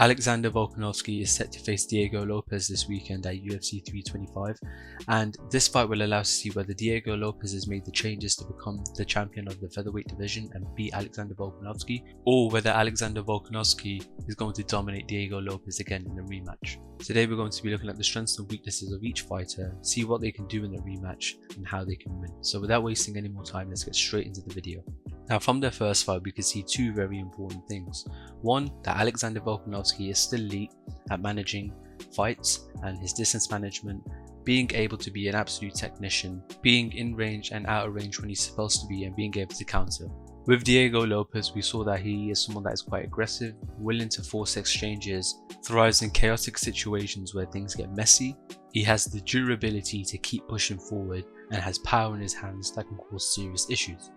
Alexander Volkanovski is set to face Diego Lopes this weekend at UFC 325, and this fight will allow us to see whether Diego Lopes has made the changes to become the champion of the featherweight division and beat Alexander Volkanovski, or whether Alexander Volkanovski is going to dominate Diego Lopes again in a rematch. Today we're going to be looking at the strengths and weaknesses of each fighter, see what they can do in the rematch and how they can win. So without wasting any more time, let's get straight into the video. Now, from their first fight we can see two very important things. One, that Alexander Volkanovski is still elite at managing fights and his distance management, being able to be an absolute technician, being in range and out of range when he's supposed to be, and being able to counter. With Diego Lopes, we saw that he is someone that is quite aggressive, willing to force exchanges, thrives in chaotic situations where things get messy. He has the durability to keep pushing forward and has power in his hands that can cause serious issues.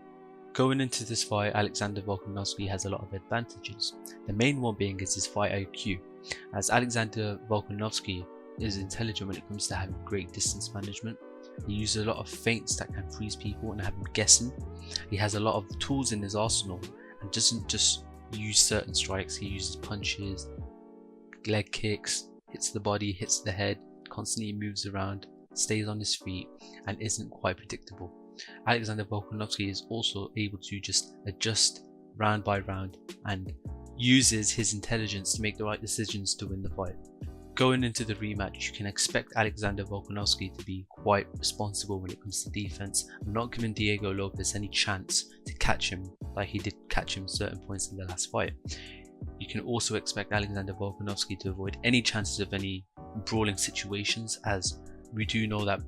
Going into this fight, Alexander Volkanovski has a lot of advantages. The main one being is his fight IQ, as Alexander Volkanovski is intelligent when it comes to having great distance management. He uses a lot of feints that can freeze people and have them guessing. He has a lot of tools in his arsenal and doesn't just use certain strikes. He uses punches, leg kicks, hits the body, hits the head, constantly moves around, stays on his feet, and isn't quite predictable. Alexander Volkanovski is also able to just adjust round by round and uses his intelligence to make the right decisions to win the fight. Going into the rematch, you can expect Alexander Volkanovski to be quite responsible when it comes to defense, and not giving Diego Lopes any chance to catch him like he did catch him certain points in the last fight. You can also expect Alexander Volkanovski to avoid any chances of any brawling situations, as we do know that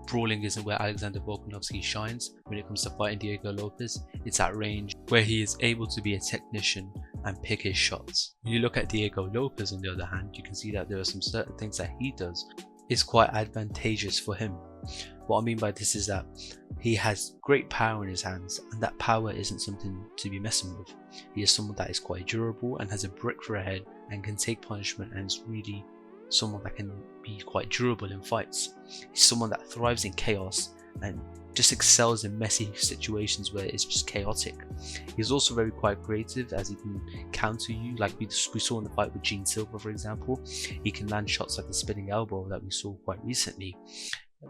brawling isn't where Alexander Volkanovski shines when it comes to fighting Diego Lopes. It's at range where he is able to be a technician and pick his shots. When you look at Diego Lopes on the other hand, you can see that there are some certain things that he does is quite advantageous for him. What I mean by this is that he has great power in his hands, and that power isn't something to be messing with. He is someone that is quite durable and has a brick for a head and can take punishment, and is really someone that can be quite durable in fights. He's someone that thrives in chaos and just excels in messy situations where it's just chaotic. He's also very quite creative, as he can counter you, like we saw in the fight with Gene Silva, for example. He can land shots like the spinning elbow that we saw quite recently,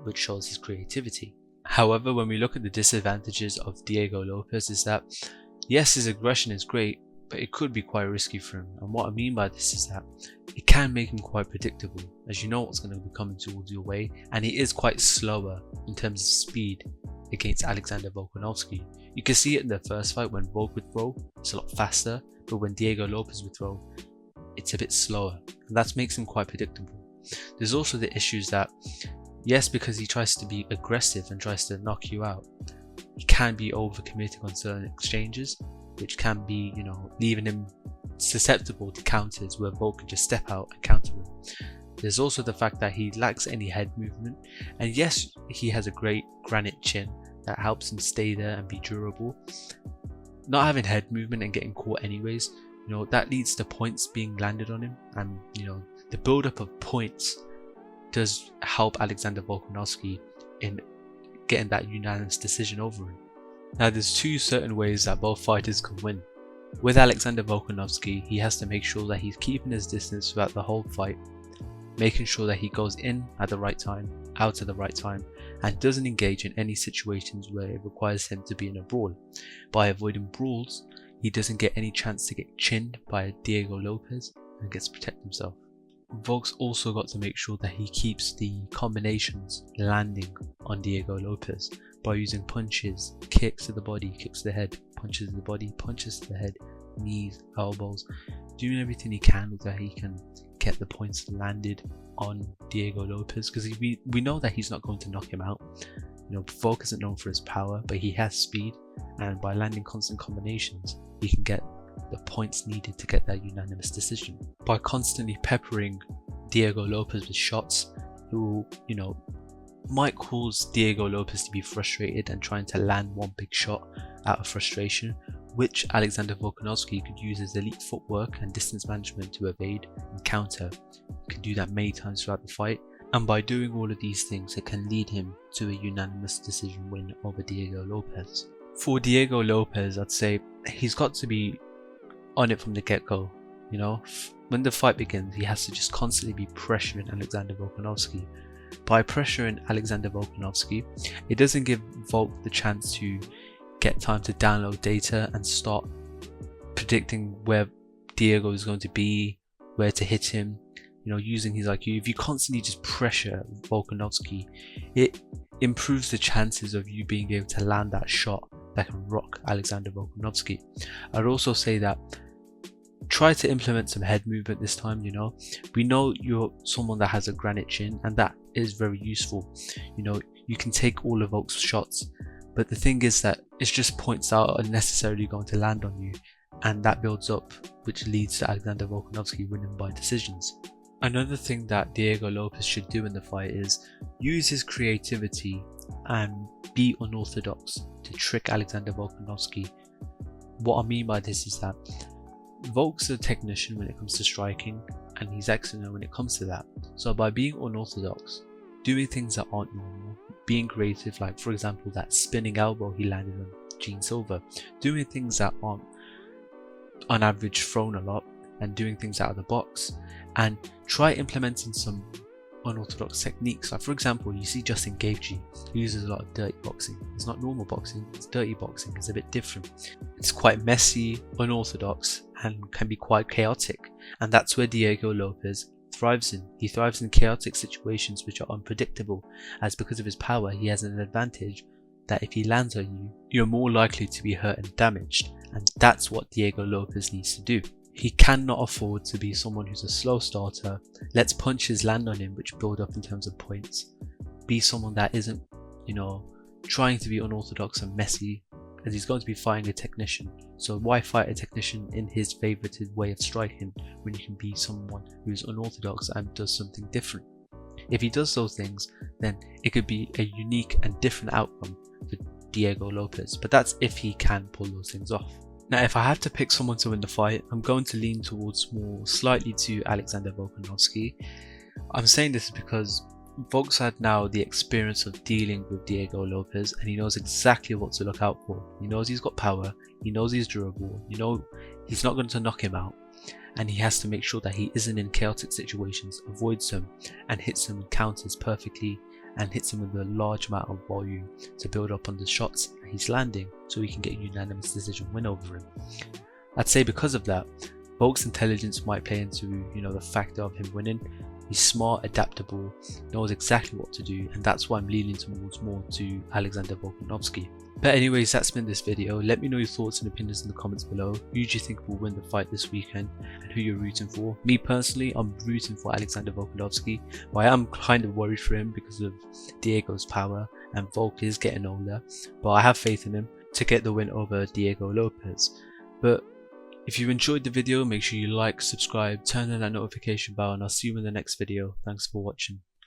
which shows his creativity. However, when we look at the disadvantages of Diego Lopes, is that yes, his aggression is great, but it could be quite risky for him. And what I mean by this is that it can make him quite predictable, as you know what's going to be coming towards your way, and he is quite slower in terms of speed against Alexander Volkanovski. You can see it in the first fight when Volk would throw, it's a lot faster, but when Diego Lopes would throw, it's a bit slower, and that makes him quite predictable. There's also the issues that, yes, because he tries to be aggressive and tries to knock you out, he can be overcommitting on certain exchanges, which can be, leaving him susceptible to counters where Volk can just step out and counter him. There's also the fact that he lacks any head movement, and yes, he has a great granite chin that helps him stay there and be durable. Not having head movement and getting caught anyways, that leads to points being landed on him, and the build-up of points does help Alexander Volkanovski in getting that unanimous decision over him. Now, there's two certain ways that both fighters can win. With Alexander Volkanovski, he has to make sure that he's keeping his distance throughout the whole fight, making sure that he goes in at the right time, out at the right time, and doesn't engage in any situations where it requires him to be in a brawl. By avoiding brawls, he doesn't get any chance to get chinned by Diego Lopes and gets to protect himself. Volk's also got to make sure that he keeps the combinations landing on Diego Lopes by using punches, kicks to the body, kicks to the head, punches to the body, punches to the head, knees, elbows, doing everything he can so that he can get the points landed on Diego Lopes, because we know that he's not going to knock him out. Volk isn't known for his power, but he has speed, and by landing constant combinations, he can get the points needed to get that unanimous decision. By constantly peppering Diego Lopes with shots, who might cause Diego Lopes to be frustrated and trying to land one big shot out of frustration, which Alexander Volkanovski could use his elite footwork and distance management to evade and counter. He can do that many times throughout the fight, and by doing all of these things, it can lead him to a unanimous decision win over Diego Lopes. For Diego Lopes, I'd say he's got to be on it from the get-go. You know, when the fight begins, he has to just constantly be pressuring Alexander Volkanovski. By pressuring Alexander Volkanovski, it doesn't give Volk the chance to get time to download data and start predicting where Diego is going to be, where to hit him, you know, using his IQ. If you constantly just pressure Volkanovski, it improves the chances of you being able to land that shot that can rock Alexander Volkanovski. I'd also say that try to implement some head movement this time. You know, we know you're someone that has a granite chin, and that is very useful. You know, you can take all of Volk's shots, but the thing is that it's just points that are unnecessarily going to land on you, and that builds up, which leads to Alexander Volkanovski winning by decisions. Another thing that Diego Lopes should do in the fight is use his creativity and be unorthodox to trick Alexander Volkanovski. What I mean by this is that Volk's a technician when it comes to striking, and he's excellent when it comes to that. So by being unorthodox, doing things that aren't normal, being creative, like for example that spinning elbow he landed on Gene Silva, doing things that aren't on average thrown a lot, and doing things out of the box, and try implementing some unorthodox techniques. Like for example, you see Justin Gaethje, who uses a lot of dirty boxing. It's not normal boxing, it's dirty boxing. It's a bit different. It's quite messy, unorthodox, and can be quite chaotic, and that's where Diego Lopes thrives in. He thrives in chaotic situations which are unpredictable, as because of his power he has an advantage that if he lands on you, you're more likely to be hurt and damaged, and that's what Diego Lopes needs to do. He cannot afford to be someone who's a slow starter, lets punches land on him which build up in terms of points, be someone that isn't, you know, trying to be unorthodox and messy, as he's going to be fighting a technician. So why fight a technician in his favoured way of striking when you can be someone who's unorthodox and does something different? If he does those things, then it could be a unique and different outcome for Diego Lopes, but that's if he can pull those things off. Now, if I have to pick someone to win the fight, I'm going to lean towards more slightly to Alexander Volkanovski. I'm saying this because Volk's had now the experience of dealing with Diego Lopes, and he knows exactly what to look out for. He knows he's got power, he knows he's durable, you know he's not going to knock him out, and he has to make sure that he isn't in chaotic situations, avoids them, and hits them with counters perfectly, and hits him with a large amount of volume to build up on the shots that he's landing, so he can get a unanimous decision win over him. I'd say because of that, Volk's intelligence might play into, you know, the factor of him winning. He's smart, adaptable, knows exactly what to do, and that's why I'm leaning towards more to Alexander Volkanovski. But anyways, that's been this video. Let me know your thoughts and opinions in the comments below. Who do you think will win the fight this weekend, and who you're rooting for? Me personally, I'm rooting for Alexander Volkanovski, but I am kind of worried for him because of Diego's power, and Volk is getting older, but I have faith in him to get the win over Diego Lopes. But if you enjoyed the video, make sure you like, subscribe, turn on that notification bell, and I'll see you in the next video. Thanks for watching.